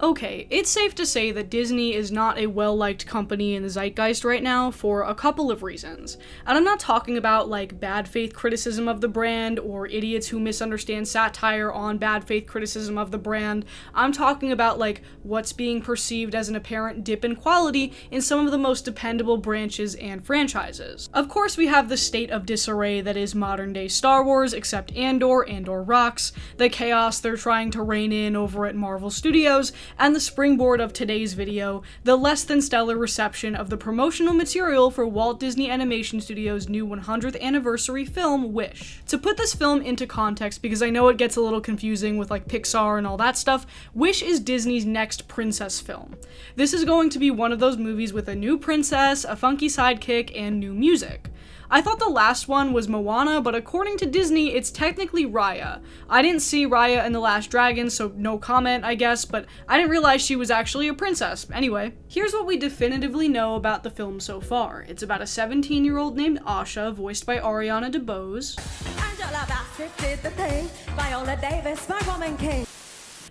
Okay, it's safe to say that Disney is not a well-liked company in the zeitgeist right now for a couple of reasons. And I'm not talking about, like, bad faith criticism of the brand or idiots who misunderstand satire on bad faith criticism of the brand. I'm talking about, like, what's being perceived as an apparent dip in quality in some of the most dependable branches and franchises. Of course, we have the state of disarray that is modern-day Star Wars, except Andor rocks, the chaos they're trying to rein in over at Marvel Studios, and the springboard of today's video, the less than stellar reception of the promotional material for Walt Disney Animation Studios' new 100th anniversary film, Wish. To put this film into context, because I know it gets a little confusing with like Pixar and all that stuff, Wish is Disney's next princess film. This is going to be one of those movies with a new princess, a funky sidekick, and new music. I thought the last one was Moana, but according to Disney, it's technically Raya. I didn't see Raya in The Last Dragon, so no comment, I guess, but I didn't realize she was actually a princess. Anyway, here's what we definitively know about the film so far. It's about a 17-year-old named Asha, voiced by Ariana DeBose,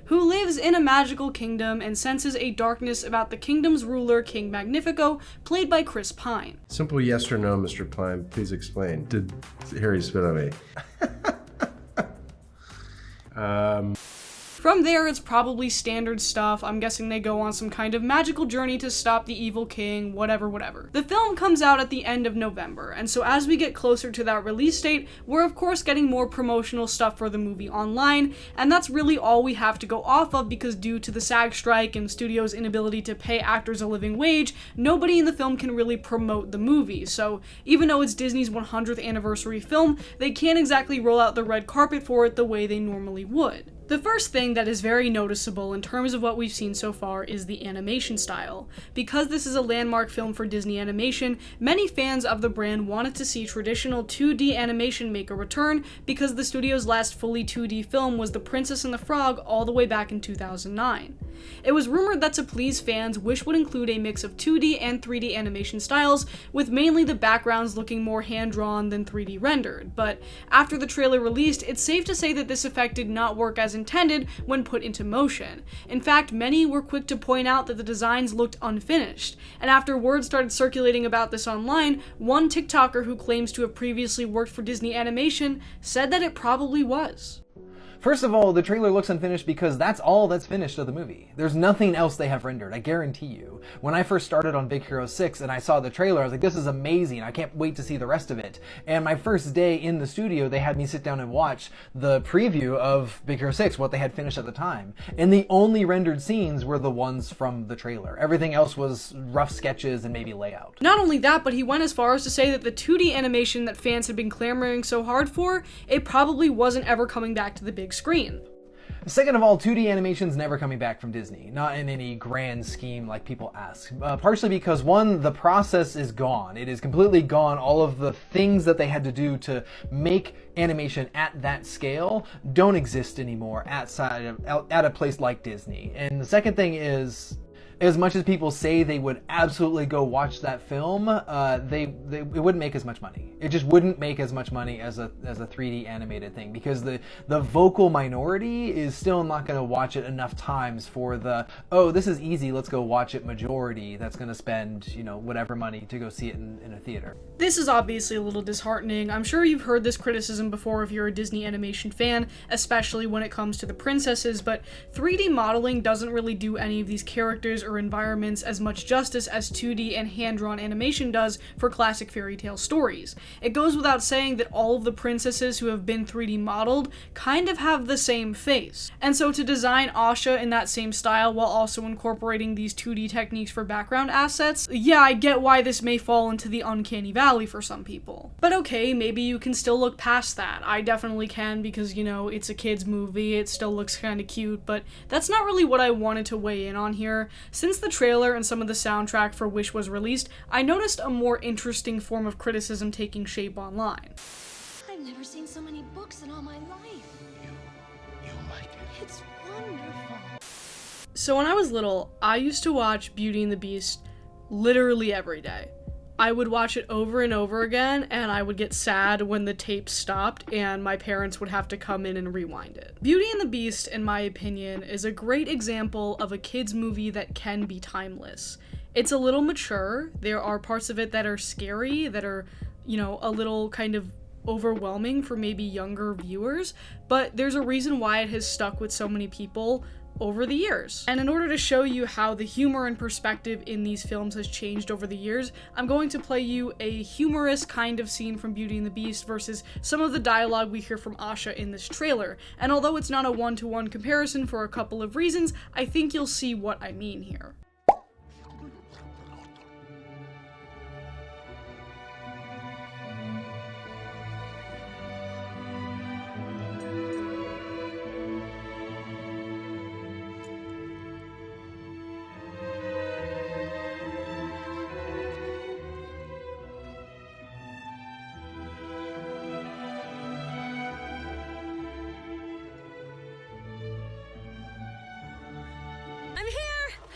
who lives in a magical kingdom and senses a darkness about the kingdom's ruler, King Magnifico, played by Chris Pine. Simple yes or no, Mr. Pine. Please explain. Did Harry spit on me? From there, it's probably standard stuff. I'm guessing they go on some kind of magical journey to stop the evil king, whatever. The film comes out at the end of November, and so as we get closer to that release date, we're of course getting more promotional stuff for the movie online, and that's really all we have to go off of because due to the SAG strike and the studio's inability to pay actors a living wage, nobody in the film can really promote the movie. So even though it's Disney's 100th anniversary film, they can't exactly roll out the red carpet for it the way they normally would. The first thing that is very noticeable in terms of what we've seen so far is the animation style. Because this is a landmark film for Disney Animation, many fans of the brand wanted to see traditional 2D animation make a return because the studio's last fully 2D film was The Princess and the Frog all the way back in 2009. It was rumored that to please fans, Wish would include a mix of 2D and 3D animation styles, with mainly the backgrounds looking more hand-drawn than 3D rendered, but after the trailer released, it's safe to say that this effect did not work as intended when put into motion. In fact, many were quick to point out that the designs looked unfinished, and after word started circulating about this online, one TikToker who claims to have previously worked for Disney Animation said that it probably was. First of all, the trailer looks unfinished because that's all that's finished of the movie. There's nothing else they have rendered, I guarantee you. When I first started on Big Hero 6 and I saw the trailer, I was like, this is amazing, I can't wait to see the rest of it. And my first day in the studio, they had me sit down and watch the preview of Big Hero 6, what they had finished at the time. And the only rendered scenes were the ones from the trailer. Everything else was rough sketches and maybe layout. Not only that, but he went as far as to say that the 2D animation that fans had been clamoring so hard for, it probably wasn't ever coming back to the big screen. Second of all, 2D animation's never coming back from Disney, not in any grand scheme like people ask. Partially because, one, the process is gone. It is completely gone. All of the things that they had to do to make animation at that scale don't exist anymore at a place like Disney. And the second thing is, as much as people say they would absolutely go watch that film, it wouldn't make as much money. It just wouldn't make as much money as a 3D animated thing, because the vocal minority is still not going to watch it enough times for the, oh, this is easy, let's go watch it majority that's going to spend, whatever money to go see it in a theater. This is obviously a little disheartening. I'm sure you've heard this criticism before if you're a Disney animation fan, especially when it comes to the princesses, but 3D modeling doesn't really do any of these characters or environments as much justice as 2D and hand-drawn animation does for classic fairy tale stories. It goes without saying that all of the princesses who have been 3D modeled kind of have the same face. And so to design Asha in that same style while also incorporating these 2D techniques for background assets, yeah, I get why this may fall into the uncanny valley for some people. But okay, maybe you can still look past that. I definitely can because, it's a kid's movie, it still looks kind of cute, but that's not really what I wanted to weigh in on here. Since the trailer and some of the soundtrack for Wish was released, I noticed a more interesting form of criticism taking shape online. I've never seen so many books in all my life. You like it? It's wonderful. So when I was little, I used to watch Beauty and the Beast literally every day. I would watch it over and over again, and I would get sad when the tape stopped and my parents would have to come in and rewind it. Beauty and the Beast, in my opinion, is a great example of a kids movie that can be timeless. It's a little mature. There are parts of it that are scary, that are, a little kind of overwhelming for maybe younger viewers, but there's a reason why it has stuck with so many people over the years. And in order to show you how the humor and perspective in these films has changed over the years, I'm going to play you a humorous kind of scene from Beauty and the Beast versus some of the dialogue we hear from Asha in this trailer. And although it's not a one-to-one comparison for a couple of reasons, I think you'll see what I mean here.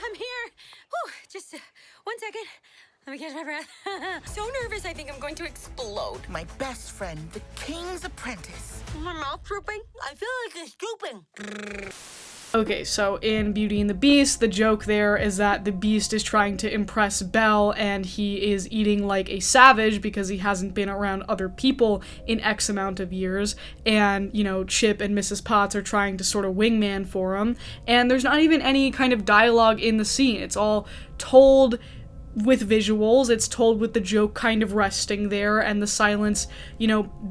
I'm here. Whew, just 1 second. Let me catch my breath. So nervous, I think I'm going to explode. My best friend, the king's apprentice. My mouth drooping. I feel like it's drooping. Okay, so in Beauty and the Beast, the joke there is that the Beast is trying to impress Belle and he is eating like a savage because he hasn't been around other people in X amount of years. And, Chip and Mrs. Potts are trying to sort of wingman for him. And there's not even any kind of dialogue in the scene. It's all told with visuals, it's told with the joke kind of resting there, and the silence,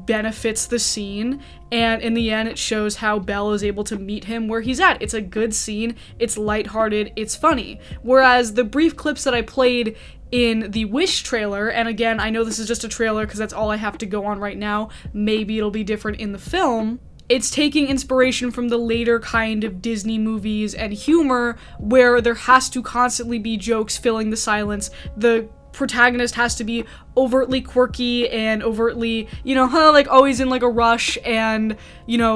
benefits the scene, and in the end it shows how Belle is able to meet him where he's at. It's a good scene, it's lighthearted, it's funny. Whereas the brief clips that I played in the Wish trailer, and again, I know this is just a trailer because that's all I have to go on right now, maybe it'll be different in the film, it's taking inspiration from the later kind of Disney movies and humor where there has to constantly be jokes filling the silence. The protagonist has to be overtly quirky and overtly, like always in like a rush and,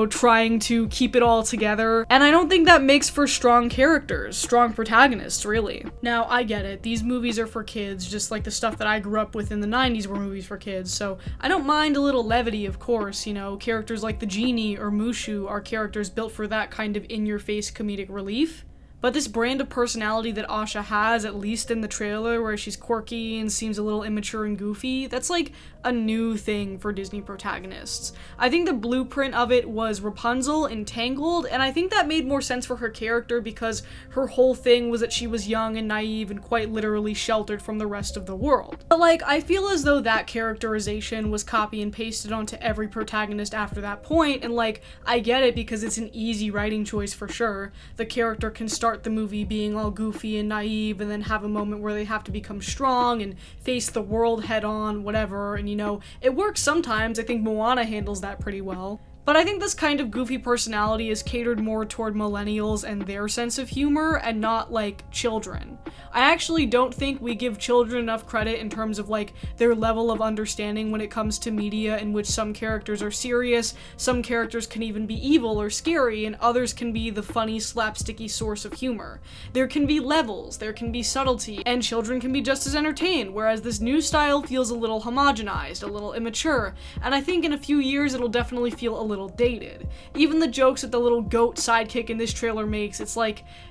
trying to keep it all together. And I don't think that makes for strong characters, strong protagonists, really. Now, I get it. These movies are for kids, just like the stuff that I grew up with in the 90s were movies for kids. So I don't mind a little levity, of course. Characters like the Genie or Mushu are characters built for that kind of in-your-face comedic relief. But this brand of personality that Asha has, at least in the trailer, where she's quirky and seems a little immature and goofy, that's like a new thing for Disney protagonists. I think the blueprint of it was Rapunzel in Tangled, and I think that made more sense for her character because her whole thing was that she was young and naive and quite literally sheltered from the rest of the world. But I feel as though that characterization was copy and pasted onto every protagonist after that point, and I get it because it's an easy writing choice for sure. The character can start the movie being all goofy and naive and then have a moment where they have to become strong and face the world head on, whatever, and it works sometimes. I think Moana handles that pretty well. But I think this kind of goofy personality is catered more toward millennials and their sense of humor and not children. I actually don't think we give children enough credit in terms of their level of understanding when it comes to media, in which some characters are serious, some characters can even be evil or scary, and others can be the funny, slapsticky source of humor. There can be levels, there can be subtlety, and children can be just as entertained, whereas this new style feels a little homogenized, a little immature, and I think in a few years it'll definitely feel a little dated. Even the jokes that the little goat sidekick in this trailer makes, it's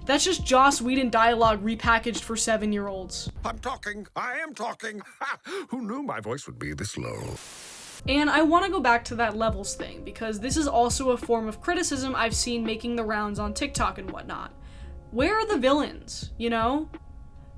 that's just Joss Whedon dialogue repackaged for 7-year-olds. I'm talking. I am talking. Ha! Who knew my voice would be this low? And I want to go back to that levels thing, because this is also a form of criticism I've seen making the rounds on TikTok and whatnot. Where are the villains,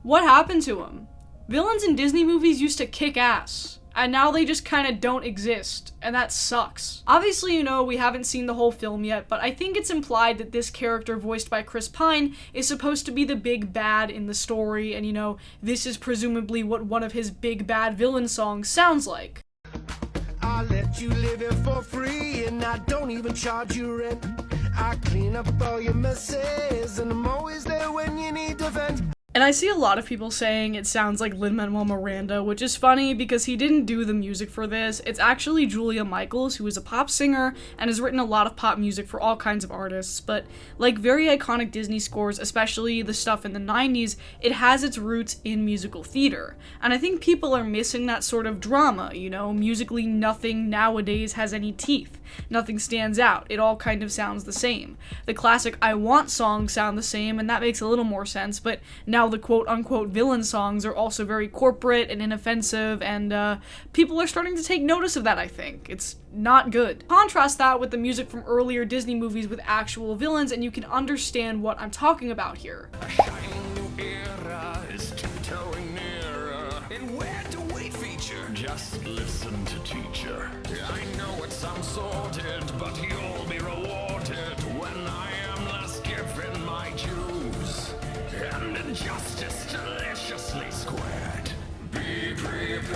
What happened to them? Villains in Disney movies used to kick ass, and now they just kind of don't exist, and that sucks. Obviously, we haven't seen the whole film yet, but I think it's implied that this character voiced by Chris Pine is supposed to be the big bad in the story, and this is presumably what one of his big bad villain songs sounds like. I let you live here for free, and I don't even charge you rent. I clean up all your messes, and I'm always there when you need defense. And I see a lot of people saying it sounds like Lin-Manuel Miranda, which is funny because he didn't do the music for this. It's actually Julia Michaels, who is a pop singer and has written a lot of pop music for all kinds of artists. But like very iconic Disney scores, especially the stuff in the 90s, it has its roots in musical theater. And I think people are missing that sort of drama, you know? Musically, nothing nowadays has any teeth. Nothing stands out. It all kind of sounds the same. The classic I Want songs sound the same, and that makes a little more sense, but now the quote-unquote villain songs are also very corporate and inoffensive, and people are starting to take notice of that, I think. It's not good. Contrast that with the music from earlier Disney movies with actual villains, and you can understand what I'm talking about here. A shining new era is tiptoeing nearer. And where to wait feature? Just listen to teacher. I know it sounds sordid, but you'll be rewarded when I am last given my dues. And injustice deliciously squared. Be prepared.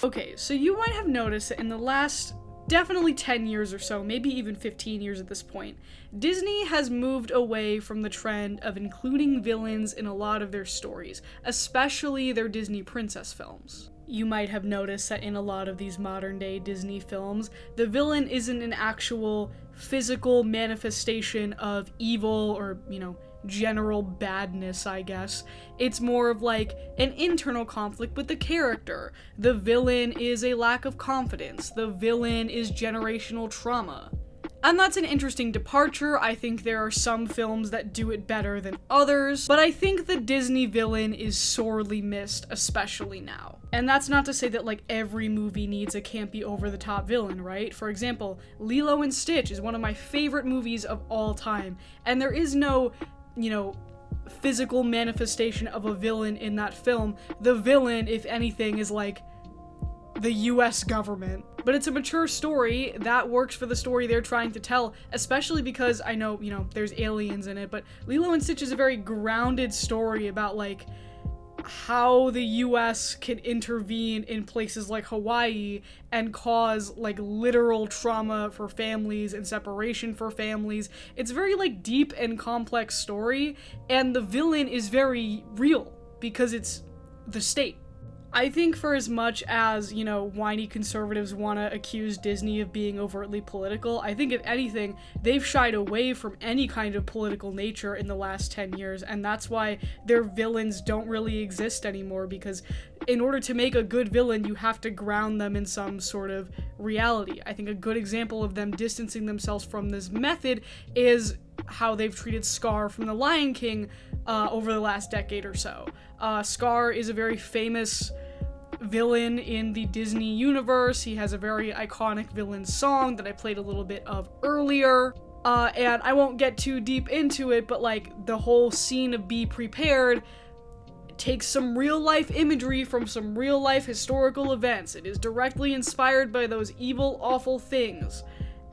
Okay, so you might have noticed that in the last definitely 10 years or so, maybe even 15 years at this point, Disney has moved away from the trend of including villains in a lot of their stories, especially their Disney princess films. You might have noticed that in a lot of these modern-day Disney films, the villain isn't an actual physical manifestation of evil or, you know, general badness, I guess. It's more of like an internal conflict with the character. The villain is a lack of confidence. The villain is generational trauma. And that's an interesting departure. I think there are some films that do it better than others, but I think the Disney villain is sorely missed, especially now. And that's not to say that like every movie needs a campy over-the-top villain, right? For example, Lilo and Stitch is one of my favorite movies of all time, and there is no, you know, physical manifestation of a villain in that film. The villain, if anything, is like the US government. But it's a mature story that works for the story they're trying to tell, especially because I know, you know, there's aliens in it, but Lilo and Stitch is a very grounded story about like how the US can intervene in places like Hawaii and cause like literal trauma for families and separation for families. It's very like deep and complex story, and the villain is very real because it's the state. I think for as much as, you know, whiny conservatives want to accuse Disney of being overtly political, I think if anything, they've shied away from any kind of political nature in the last 10 years, and that's why their villains don't really exist anymore, because in order to make a good villain, you have to ground them in some sort of reality. I think a good example of them distancing themselves from this method is how they've treated Scar from The Lion King over the last decade or so. Scar is a very famous villain in the Disney universe. He has a very iconic villain song that I played a little bit of earlier. And I won't get too deep into it, but like the whole scene of Be Prepared takes some real life imagery from some real life historical events. It is directly inspired by those evil, awful things.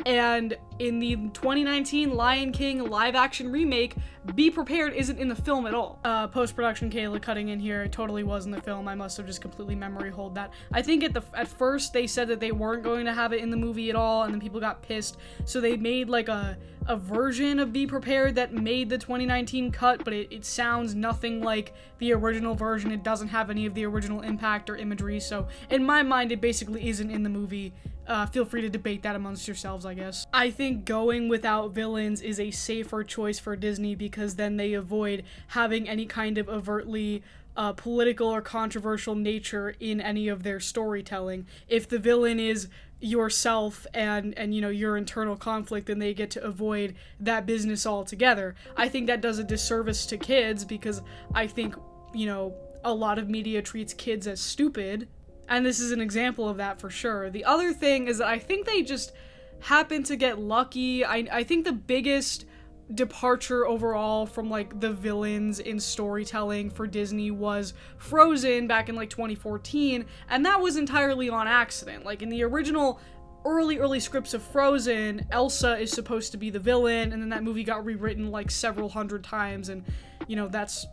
And in the 2019 Lion King live-action remake, Be Prepared isn't in the film at all. Post-production Kayla cutting in here, it totally was in the film. I must have just completely memory hold that. I think at first they said that they weren't going to have it in the movie at all, and then people got pissed, so they made like a version of Be Prepared that made the 2019 cut, but it sounds nothing like the original version. It doesn't have any of the original impact or imagery, so in my mind it basically isn't in the movie. Feel free to debate that amongst yourselves, I guess. I think going without villains is a safer choice for Disney because then they avoid having any kind of overtly political or controversial nature in any of their storytelling. If the villain is yourself and you know, your internal conflict, then they get to avoid that business altogether. I think that does a disservice to kids because I think, you know, a lot of media treats kids as stupid. And this is an example of that for sure. The other thing is that I think they just happen to get lucky. I think the biggest departure overall from like the villains in storytelling for Disney was Frozen back in like 2014, and that was entirely on accident. Like in the original early scripts of Frozen, Elsa is supposed to be the villain, and then that movie got rewritten like several hundred times, and you know, that's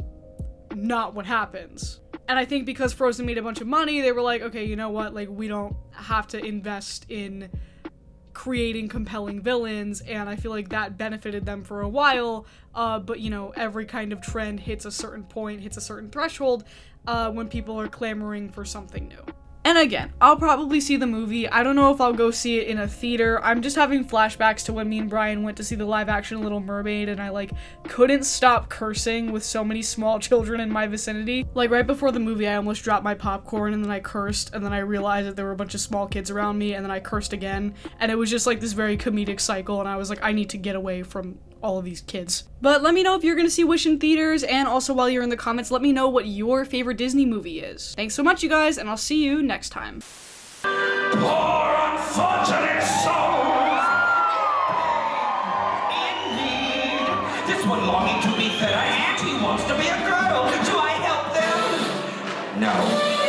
not what happens. And I think because Frozen made a bunch of money, they were like, okay, you know what, like we don't have to invest in creating compelling villains, and I feel like that benefited them for a while, but you know, every kind of trend hits a certain point, hits a certain threshold, when people are clamoring for something new. And again, I'll probably see the movie. I don't know if I'll go see it in a theater. I'm just having flashbacks to when me and Brian went to see the live action Little Mermaid, and I like couldn't stop cursing with so many small children in my vicinity. Like right before the movie, I almost dropped my popcorn and then I cursed, and then I realized that there were a bunch of small kids around me, and then I cursed again. And it was just like this very comedic cycle, and I was like, I need to get away from all of these kids. But let me know if you're gonna see Wish in theaters, and also while you're in the comments, let me know what your favorite Disney movie is. Thanks so much, you guys, and I'll see you next time. Poor unfortunate souls! Indeed, this one longing to be fed, and he wants to be a girl. Do I help them? No.